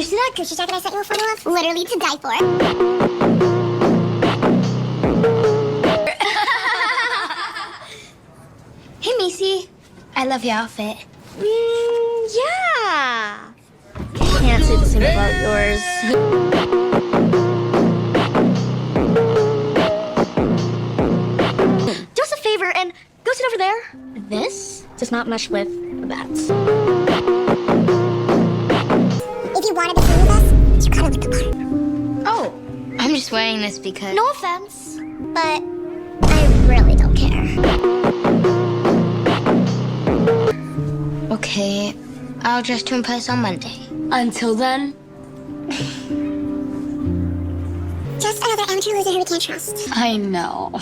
You see that Gucci jacket I sent you a photo of? Literally to die for. Hey, Macy. I love your outfit. Yeah. Can't say the same about yours. Do us a favor and go sit over there. This does not mesh with that. If you wanted to sing with us, you gotta lick the bottom. Oh, I'm just wearing this because... No offense, but I really don't care. Okay, I'll dress to impress on Monday. Until then, Just another amateur loser who we can't trust. I know.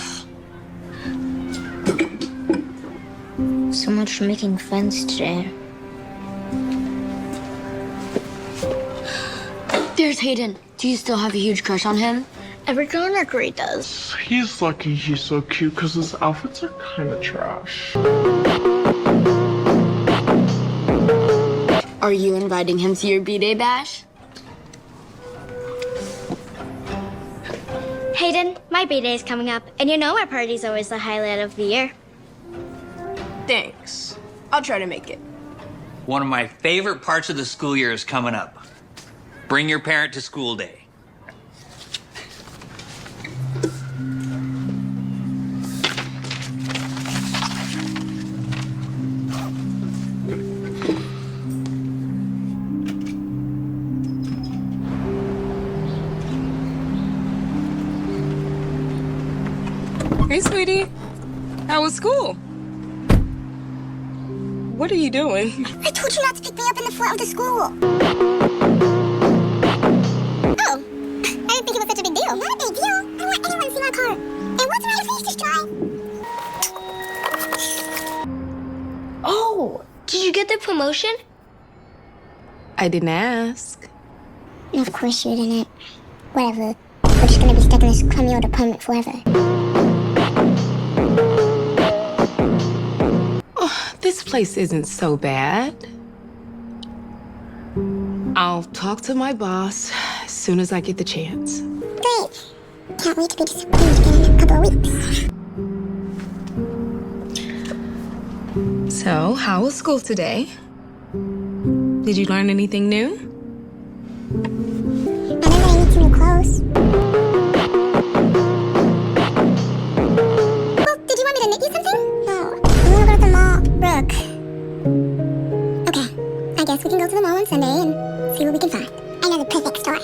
So much for making friends today. There's Hayden. Do you still have a huge crush on him? Every girl in our grade does. He's lucky he's so cute because his outfits are kind of trash. Are you inviting him to your B-Day bash? Hayden, my B-Day is coming up, and you know our party's always the highlight of the year. Thanks. I'll try to make it. One of my favorite parts of the school year is coming up. Bring your parent to school day. Hey, sweetie. How was school? What are you doing? I told you not to pick me up in the front of the school. Oh, I didn't think it was such a big deal. Not a big deal. I don't want anyone to see my car. And what's my face just drive? Oh, did you get the promotion? I didn't ask. Of course you didn't. Whatever. We're just gonna be stuck in this crummy old apartment forever. This place isn't so bad. I'll talk to my boss as soon as I get the chance. Great. Can't wait to be disappointed again in a couple of weeks. So, how was school today? Did you learn anything new? I learned that I need some new clothes. Well, did you want me to knit you something? No. I'm gonna go to the mall. Brooke. Okay. I guess we can go to the mall on Sunday and see what we can find. I know the perfect store.